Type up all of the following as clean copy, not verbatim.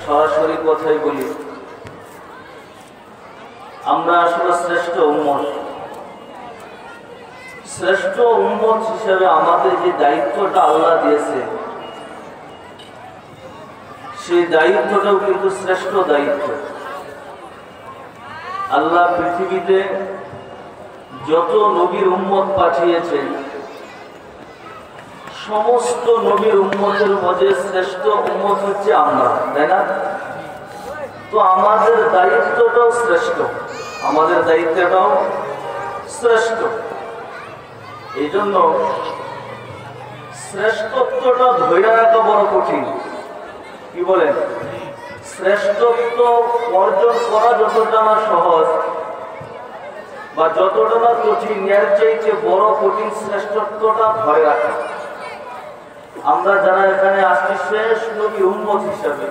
সরাসরি কথাই বলি, আমরা আসলে শ্রেষ্ঠ উম্মত। শ্রেষ্ঠ উম্মত হিসেবে আমাদের যে দায়িত্বটা আল্লাহ দিয়েছে, সেই দায়িত্বটাও কিন্তু শ্রেষ্ঠ দায়িত্ব। আল্লাহ পৃথিবীতে যত নবীর উম্মত পাঠিয়েছেন, সমস্ত নবীর উম্মতের মধ্যে শ্রেষ্ঠ উম্মত হচ্ছে আমরা, তাই না? তো আমাদের দায়িত্বটাও শ্রেষ্ঠ, আমাদের দায়িত্বটাও শ্রেষ্ঠ। এই জন্য শ্রেষ্ঠত্বটা ধৈর্য রাখা বড় কঠিন। কি বলেন? শ্রেষ্ঠত্ব অর্জন করা যতটা না সহজ বা যতটা না কঠিন, এর চাইতে বড় কঠিন শ্রেষ্ঠত্বটা ধরে রাখা। আমরা যারা এখানে আসছি শেষ নবী উম্মত হিসাবে,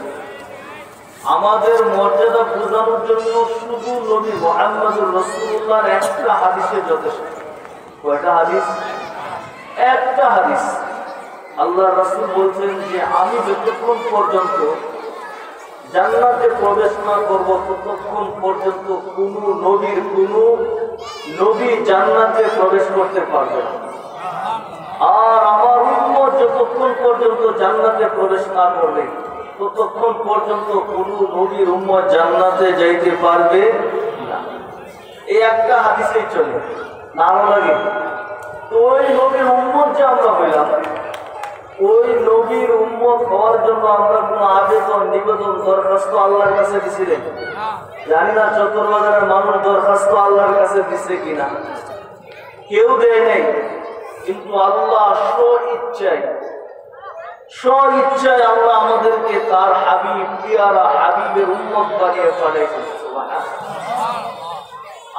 আমাদের মর্যাদা বোঝানোর জন্য শুধু নবী মুহাম্মদুর রাসূলুল্লাহর একটা হাদিসে যথেষ্ট। কয়টা হাদিস? একটা হাদিস। আল্লাহ রাসূল বলছেন যে আমি যতক্ষণ পর্যন্ত জান্নাতে প্রবেশ না করব, ততক্ষণ পর্যন্ত কোনো নবী জান্নাতে প্রবেশ করতে পারবে না। আর আমার উম্মত যতক্ষণ পর্যন্ত জান্নাতে প্রবেশ না করবে, ততক্ষণ পর্যন্ত কোনো নবীর উম্মত জান্নাতে যাইতে পারবে না। এই একটা হাদিসেই চলে, না লাগে? তো ওই নবীর উম্মত যে আমরা হইলাম, ওই নবীর উম্মত হওয়ার জন্য আমরা কোনো আবেদন, নিবেদন, দরখাস্ত আল্লাহর কাছে দিছিলেন? জানি না চতুর্বাজারের মানুষ দরখাস্ত আল্লাহর কাছে দিছে কিনা, কেউ দেয় নাই। কিন্তু আল্লাহ স্ব-ইচ্ছায় আল্লাহ আমাদেরকে তার হাবিব, পিয়ারা হাবিবের উম্মত বানিয়ে পাঠাইছেন।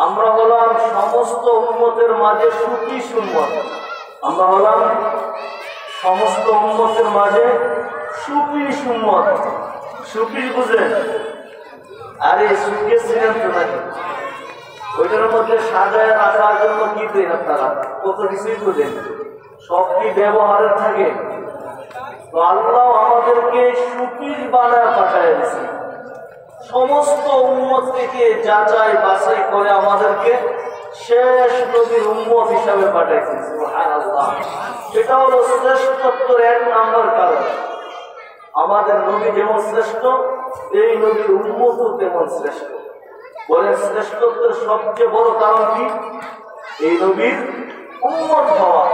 আমরা হলাম সমস্ত উম্মতের মাঝে সুফিস উম্মত। আমরা হলাম সমস্ত উম্মতের মাঝে সুফিস উম্মত। সুফিস বুঝেন? আরে সুফিস ছিলেন তো নাকি? ওইটার মধ্যে সাজায় রাখার জন্য কি দেন আপনারা? কত কিছুই বুঝেন, সব কি ব্যবহারের থাকে? তো আল্লাহ আমাদেরকে সুফিস বানায় পাঠায় দিয়েছে। সমস্ত উম্মত থেকে যাচাই বাছাই করে আমাদেরকে শেষ নবীর উম্মত হিসাবে পাঠাইছে। সুবহানাল্লাহ। এটা হলো শ্রেষ্ঠত্বের এক নাম্বার কারণ। আমাদের নবী যেমন শ্রেষ্ঠ, এই নবীর উম্মতও তেমন শ্রেষ্ঠ। বলে শ্রেষ্ঠত্বের সবচেয়ে বড় কারণ কি? এই নবীর উম্মত হওয়া।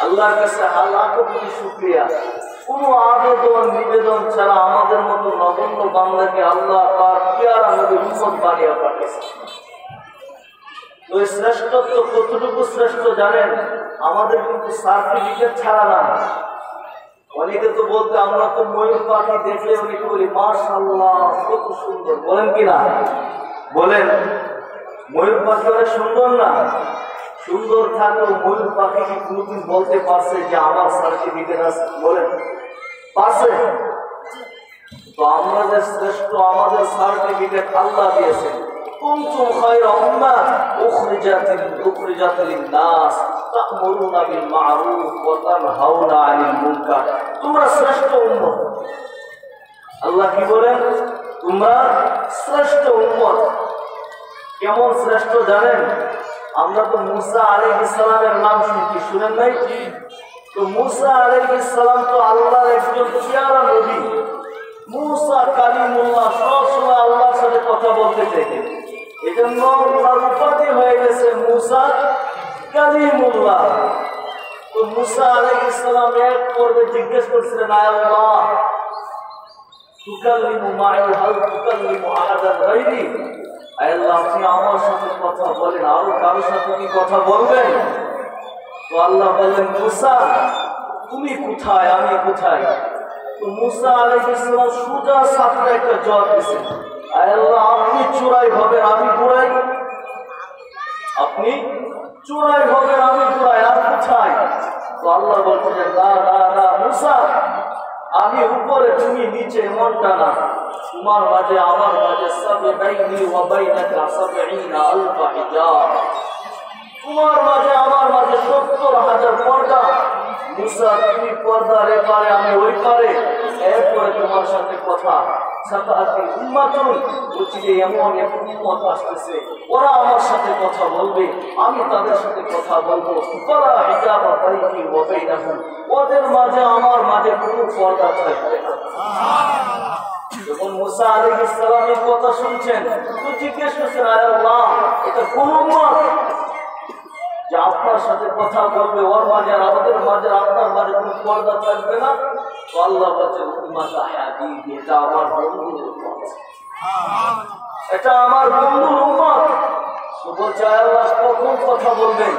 আল্লাহর কাছে লাখো কোটি শুকরিয়া, কোনো আবেদন নিবেদন ছাড়া আমাদের মতো নগণ্য বান্দাকে আল্লাহ তার পিয়ারা নবীর উম্মত বানিয়ে পাঠিয়েছে। ওই শ্রেষ্ঠত্ব কতটুকু শ্রেষ্ঠ জানেন? আমাদের কিন্তু সার্টিফিকেট ছাড়া না। অনেকে তো বলতে, আমরা তো ময়ূর পাখি দেখলে অনেকে বলি মাশাআল্লাহ কত সুন্দর, বলেন কিনা? বলেন, ময়ূর পাখি অনেক সুন্দর না? সুন্দর থাকলেও ময়ূর পাখি কি কোনদিন বলতে পারছে যে আমার সার্টিফিকেট আছে? বলেন, পারছে? তো আমরা যে শ্রেষ্ঠ, আমাদের সার্টিফিকেট আল্লাহ দিয়েছেন। কুনতুম খায়রা উম্মাহ উখরিজাত লিন-নাস তা'মুরুনা বিল মা'রুফ ওয়া তানহাউনা আনিল মুনকার। তোমরা শ্রেষ্ঠ উম্মত। আল্লাহ কি বলেন? তোমরা শ্রেষ্ঠ উম্মত। কেমন শ্রেষ্ঠ জানেন? আমরা তো মুসা আলাইহিস সালামের নাম শুনছি, শুনেন নাই? তো মুসা আলাইহিস সালাম তো আল্লাহর একজন পিয়ারা নবী। মুসা কালিমুল্লাহ, সব সময় আল্লাহর সাথে কথা বলতে চাইতেন। এজন্য তার উপাধি হয়ে গেছে মুসা কালিমুল্লাহ। তো মুসা আলাইহিস সালাম এক পর্বে জিজ্ঞেস করছিলেন, আয় আল্লাহ, তুকাল্লিমু মা'i হাল তুকাল্লিমু আহাদান গায়রি? আয় আল্লাহ, আপনি আমার সাথে কথা বলেন, আরো কারোর সাথে কি কথা বলবেন? তো আল্লাহ বললেন, মুসা তুমি কোথায়, আমি কোথায়? তো মুসা আলাইহিস সালাম সোজা সাপটা একটা জবাব দিয়েছেন, আয় আল্লাহ, আপনি চোরাই হবেন, আমি গোড়াই? আপনি চোরাই হবেন, আমি গোড়াই, আর কোথায়? তো আল্লাহ বলছেন, না না না মুসা, আমি উপরে, তুমি নিচে, এমনটা না। তোমার মাঝে আমার মাঝে সাবঈনি ওয়া বাইনাকা সাবঈনা আলফা হিজাব। তোমার মাঝে আমার মাঝে ৭০,০০০ পর্দা। মুসা তুমি পর্দার এপারে আমি ওই পারে, এরপরে তোমার সাথে কথা। এমন এক উম্মত আসতেছে, ওরা আমার সাথে কথা বলবে, আমি তাদের সাথে কথা বলবো। ওদের মাঝে আমার মাঝে কোনো পর্দা থাকবে না। যখন মুসা আলাইহিস সালামের কথা শুনছেন তো জিজ্ঞেস করছেন, আয় আল্লাহ, এটা কোন উম্মত যে আপনার সাথে কথা বলবে, ওর মাঝে আর আমাদের মাঝে আপনার মাঝে কোনো পর্দা থাকবে না? তো আল্লাহ বলছেন, এটা আমার বন্ধুর উম্মত, এটা আমার বন্ধুর উম্মত। তো বলছে, আয় আল্লাহ, কখন কথা বলবেন?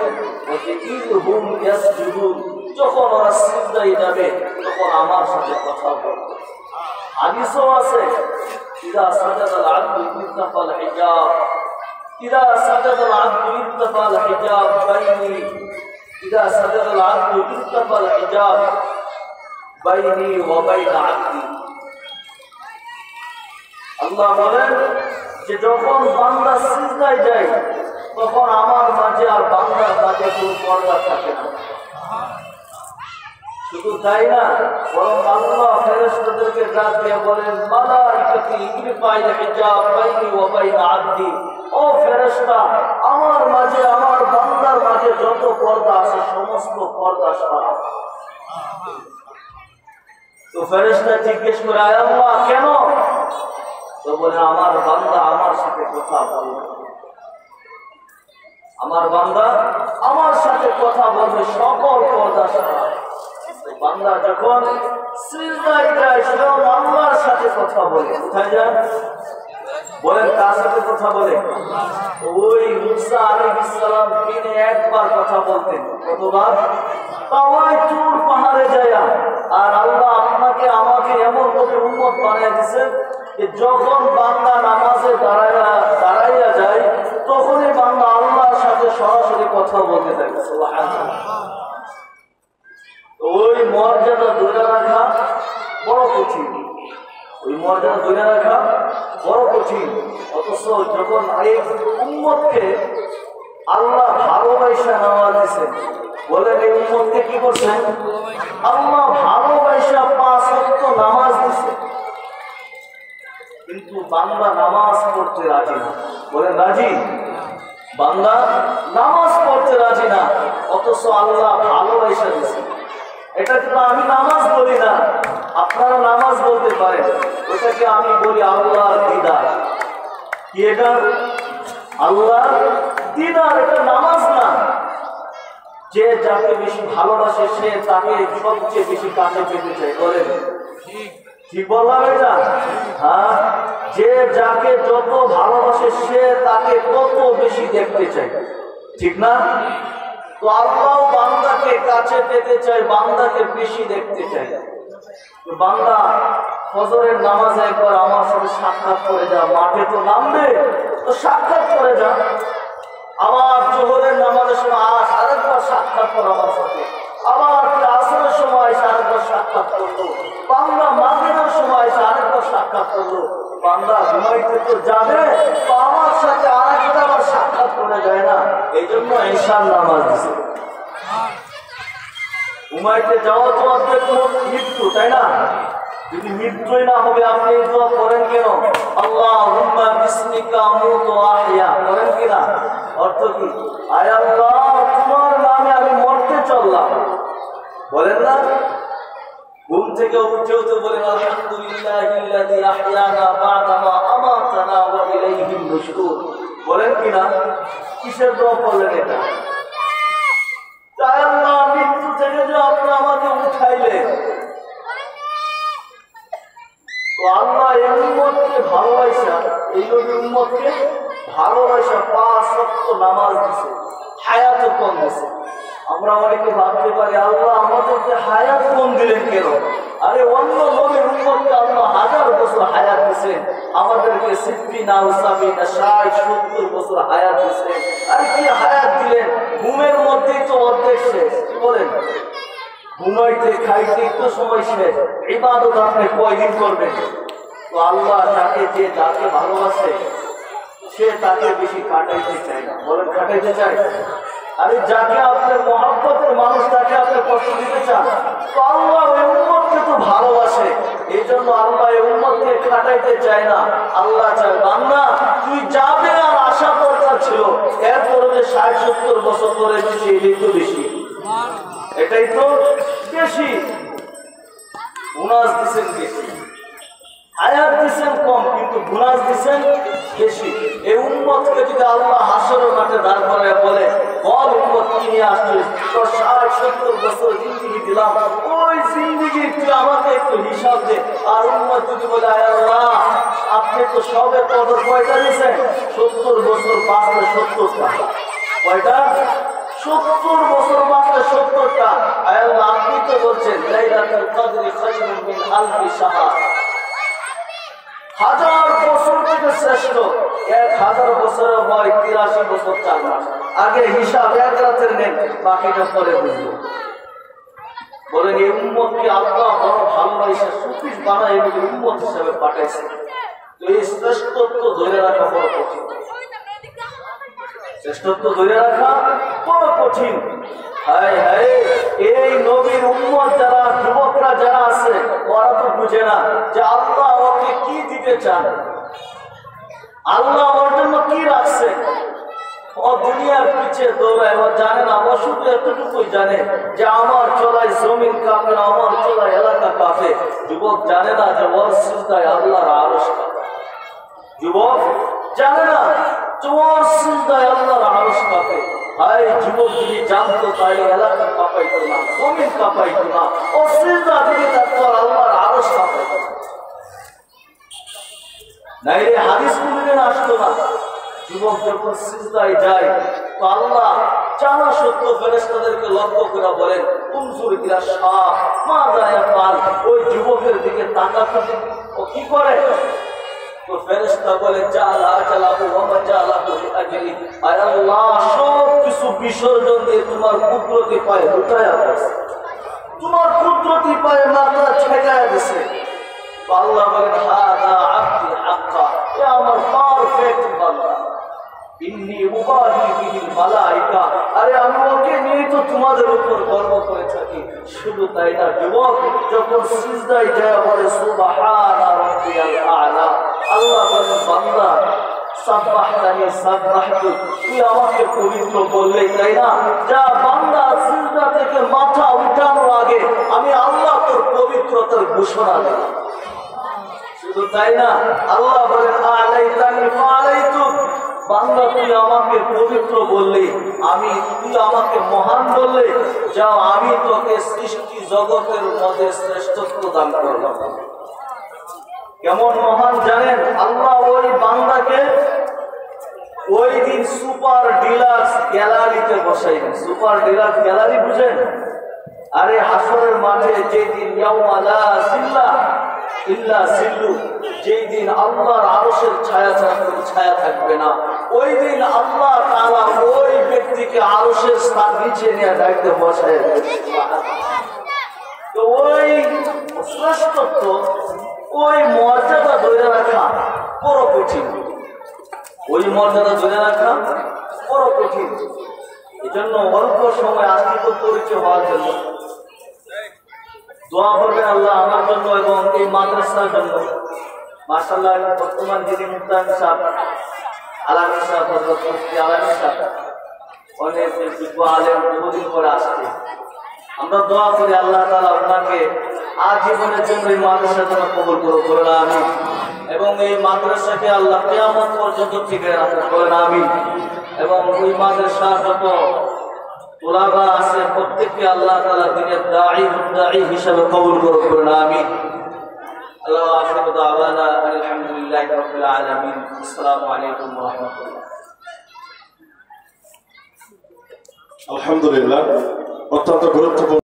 বলছে, ইদহুম ইয়াসজুদুন, যখন ওরা সিজদায় যাবে তখন আমার সাথে কথা বলবে। হাদিসও আছে, ইদা সাজাদাল আবদু ইত্তাফাল হিজাব, ইদা সাজাদাল আবদু ইত্তাফাল হিজাব বাইনি, ইদা সাজাদাল আবদু ইত্তাফাল হিজাব বাইনি ওয়া বাইনা আবদি। আল্লাহ বলেন যে যখন বান্দা সিজদায় যায় তখন আমার মাঝে আর বান্দার মাঝে কোনো পর্দা থাকে না। শুধু তাই না, বরং আল্লাহ ফেরেশতাদেরকে ডাক দিয়ে বলেন, মালাইকাতি ইরফাইল হিজাব বাইনি ওয়া বাইনা আবদি, ও ফেরেশতা, আমার মাঝে আমার বান্দার মাঝে যত পর্দা আছে সমস্ত পর্দা সরাও। তো ফেরেশতা জিজ্ঞেস করে, আয় আল্লাহ, কেন? তো বলে, আমার বান্দা আমার সাথে কথা বলবে, আমার বান্দা আমার সাথে কথা বলবে, সকল পর্দা সরাও। বান্দা যখন সিজদায় যায় স্বয়ং আল্লাহর সাথে কথা বলে। কোথায় যান? বলেন, কার সাথে কথা বলে? ওই মুসা আলাইহিস সালাম দিনে একবার কথা বলতেন, কতবার? তাওয়াই তুর পাহাড়ে যায়। আর আল্লাহ আপনাকে আমাকে এমন করে উম্মত বানিয়ে দিয়েছেন যে যখন বান্দা নামাজে দাঁড়াইয়া যায় তখনই বান্দা আল্লাহর সাথে সরাসরি কথা বলতে থাকে। সুবহানাল্লাহ। ওই মর্যাদা ধরে রাখা বড় কঠিন, ওই মর্যাদা ধরে রাখা বড় কঠিন। অথচ যখন এই উম্মতকে আল্লাহ ভালোবাসা নামাজ দিয়েছেন, বলেন এই উম্মতকে কি করছেন? আল্লাহ ভালোবাসা 5 ওয়াক্ত নামাজ দিয়েছে, কিন্তু বান্দা নামাজ পড়তে রাজি না। বলেন রাজি? বান্দা নামাজ পড়তে রাজি না, অথচ আল্লাহ ভালোবাসা দিয়েছে। এটা কিন্তু আমি নামাজ বলি না, আপনারা নামাজ বলতে পারেন, ওটাকে আমি বলি আল্লাহর দিদার। কি এটা? আল্লাহর দিদার। এটা নামাজ না। যে যাকে বেশি ভালোবাসে সে তাকে সবচেয়ে বেশি কাছে পেতে চায়। বলেন ঠিক বললাম এটা? হ্যাঁ, যে যাকে যত ভালোবাসে সে তাকে তত বেশি দেখতে চায়, ঠিক না? তো আল্লাহ বান্দাকে কাছে পেতে চায়, বান্দাকে বেশি দেখতে চায়। বান্দা ফজরের নামাজে একবার আমার সাথে সাক্ষাৎ করে যা, মাঠে তো নামবে তো সাক্ষাৎ করে যা। আবার জোহরের নামাজের সময় আরেকবার সাক্ষাৎ কর আমার সাথে, আবার আসরের সময় আরেকবার সাক্ষাৎ করলো, বান্দা মাগরিবের সময় আরেকবার সাক্ষাৎ করলো। বান্দা ঘুমাইতে তো যাবে, তো আমার সাথে আরেকটা আবার সাক্ষাৎ করে যায় না। এই জন্য ঈশার নামাজ দিছে। ঘুমাইতে যাওয়া তো অর্ধেক মৃত্যু, তাই না? যদি মৃত্যুই না হবে আপনি এই দোয়া করেন কেন? আল্লাহুম্মা বিসমিকা আমুতু ওয়া আহইয়া করেন কিনা? অর্থ কি? আয় আল্লাহ, তোমার নামে আমি মরতে চললাম, বলেন না? ঘুম থেকে উঠেও তো বলেন আলহামদুলিল্লাহিল্লাযী আহইয়ানা বা'দা মা আমাতানা ওয়া ইলাইহিন নুশুর, বলেন কিনা? কিসের দোয়া করলেন এটা? তাই আল্লাহ মৃত্যু থেকে যে আপনি আমাকে উঠাইলেন, তো আল্লাহ এই উম্মতকে ভালোবাসা, এই নবীর উম্মতকে ভালোবাসা 5 ওয়াক্ত নামাজ দিয়েছে, হায়াত কম দিয়েছে। আমরা অনেকে ভাবতে পারি আল্লাহ আমাদেরকে হায়াত কম দিলেন কেন? আরে অন্য নবীর উম্মতকে আল্লাহ 1000 বছর হায়াত দিয়েছেন, আমাদেরকে 60 বছর হায়াত দিয়েছেন। আর কি হায়াত দিলেন? ঘুমের মধ্যেই তো অর্ধেক শেষ। কি বলেন? ঘুমাইতে খাইতে তো সময় শেষ, ইবাদত আপনি কয়দিন করবেন? তো আল্লাহ যাকে ভালোবাসে সে তাকে বেশি কাটাইতে চায় না। বলেন কাটাইতে চায়? আরে যাকে আপনার মহব্বতের মানুষ তাকে আপনি কষ্ট দিতে চান, তো আল্লাহ ওই উম্মতকে তো ভালোবাসে, এই জন্য আল্লাহ এই উম্মতকে খাটাইতে চায় না। আল্লাহ চায় বান্দা তুই যাবে, আর আশা দরকার ছিল, এরপরে যে 60-70 বছর ধরে দিচ্ছে, এটাই তো বেশি, এটাই তো বেশি। বোনাস দিচ্ছেন বেশি, আয়াত দিচ্ছেন কম, কিন্তু বোনাস দিচ্ছেন বেশি। এই উম্মতকে যদি আল্লাহ হাসরের মাঠে দাঁড় করায় বলে, বল উম্মত কি নিয়ে আসছিস, তোর 60-70 বছর জিন্দেগি দিলাম, ওই জিন্দেগি তুই আমাকে একটু হিসাব দে। আর উম্মত যদি বলে, আয় আল্লাহ আপনি তো সবে কদর কয়টা দিয়েছেন, 70 বছর বাঁচলে 70টা, কয়টা 70 বছর বাঁচলে 70টা। আয় আল্লাহ আপনি তো বলছেন লাইলাতুল কদরি খায়রুম মিন আলফি শাহর, 1000 বছর থেকে শ্রেষ্ঠ। 1000 বছরে হয় 83 বছর 4 মাস। আগে হিসাব এক রাতের নেন, বাকিটা পরে বুঝবো। বলেন এই উম্মতকে আল্লাহ বড় ভালোবাসে, সুফিস বানায় এগুলো উম্মত হিসেবে পাঠাইছে। তো এই শ্রেষ্ঠত্ব ধরে রাখা বড় কঠিন, শ্রেষ্ঠত্ব ধরে রাখা বড় কঠিন। হায় হায়, এই নবীর উম্মত যারা, যুবকরা যারা আছে, ওরা তো বুঝে না যে আল্লাহ ওকে কি দিতে চান, আল্লাহ ওর জন্য কি রাখছে। ও দুনিয়ার পিছিয়ে দৌড়ায়, ও জানে না, ও শুধু এতটুকুই জানে যে আমার চলায় জমিন কাঁপে, আমার চলায় এলাকা কাঁপে। যুবক জানে না যে ওর সিজদায় আল্লাহর আরশ কাঁপে। যুবক জানে না যে ওর সিজদায় আল্লাহর আরশ কাঁপে। হায় যুবক যদি জানতো তাহলে এলাকা কাঁপাইতো না, জমিন কাঁপাইতো না, ও সিজদা দিকে তারপর আল্লাহর আরশ কাঁপাইতো না, এই হাদিস কোনদিন আসতো না। যুবক যখন সিজদায় যায়, তো আল্লাহ জানা সত্য ফেরেশতাদেরকে লক্ষ্য করে বলেন, উনজুর ইলা শাহ মাযা ইয়াফআল, ওই যুবকের দিকে তাকাতে ও কি করে। তো ফেরেশতা বলে জালা জালাহু ওয়া মাজালাহু লিআজলি, আয় আল্লাহ সব কিছু বিসর্জন দিয়ে তোমার কুদরতি পায়ে লুটায়া দিয়েছে, তোমার কুদরতি পায়ে মাথা ঠেকায়া দিয়েছে। আল্লাহ বলেন হাদা আব্দি হাক্কা, এ আমার পারফেক্ট বান্দা, ইন্নী উবাহি বিহিল মালাইকা, আরে আমি ওকে নিয়ে তো তোমাদের উপর গর্ব করে থাকি। শুধু তাই না, যুবক যখন সিজদায় যায় বলে সুবহানা রাব্বিয়াল আ'লা, আল্লাহ বলেন বান্দা সাব্বাহতানি সাব্বাহতু, তুই আমাকে পবিত্র বললে, তাই না, যা বান্দা সিজদা থেকে মাথা উঠানোর আগে আমি আল্লাহ তোর পবিত্রতার ঘোষণা দিলাম। শুধু তাই না, আল্লাহ বলেন আলাইতানি ফালাইতু, বান্দা তুই আমাকে পবিত্র বললে, আমি, তুই আমাকে মহান বললে, যাও আমি তোকে সৃষ্টি জগতের মধ্যে শ্রেষ্ঠত্ব দান করলাম। কেমন মহান জানেন, আল্লাহ ওই বান্দাকে ওই দিন সুপার ডিলাক্স গ্যালারিতে বসাইবেন। সুপার ডিলাক্স গ্যালারি বুঝেন? আরে হাসরের মাঠে যেদিন ইয়াউমা লা জিল্লা ইল্লা জিল্লু, যেই দিন আল্লাহর আরশের ছায়া ছাড়া কোনো ছায়া থাকবে না, ওই দিন আল্লাহ তাআলা ওই ব্যক্তিকে আরশের স্থান নিচে নিয়ে ডাইতে বসায়। তো ওই শ্রেষ্ঠত্ব, ওই মর্যাদা ধরে রাখা বড় কঠিন, ওই মর্যাদা ধরে রাখা বড় কঠিন। এই জন্য অল্প সময় আস্তিত্ব পরিচয় হওয়ার জন্য দোয়া করবেন আল্লাহ আমার জন্য এবং এই মাদ্রাসার জন্য। মাশাআল্লাহ বর্তমান যিনি মুফতি সাহেব আলামী সাহেব, হযরত মুফতি আলামী সাহেব, অনেক যোগ্য আলেম, বহুদিন পরে আসছে। আমরা দোয়া করি আল্লাহ তাআলা ওনাকে আজীবনের জন্য এই মাদ্রাসার জন্য কবুল করুন, আমিন। এবং এই মাদ্রাসাকে আল্লাহ কিয়ামত পর্যন্ত টিকে রাখুন, বলেন আমিন। এবং ওই মাদ্রাসার যত তোলাবা আছে প্রত্যেককে আল্লাহ তাআলা দিনের দাঈ হিসেবে কবুল করুন, আমিন। আল্লাহু আখিরু দাওয়ানা আলহামদুলিল্লাহি রাব্বিল আলামিন। আসসালামু আলাইকুম ওয়া রাহমাতুল্লাহ। আলহামদুলিল্লাহ, অত্যন্ত গুরুত্বপূর্ণ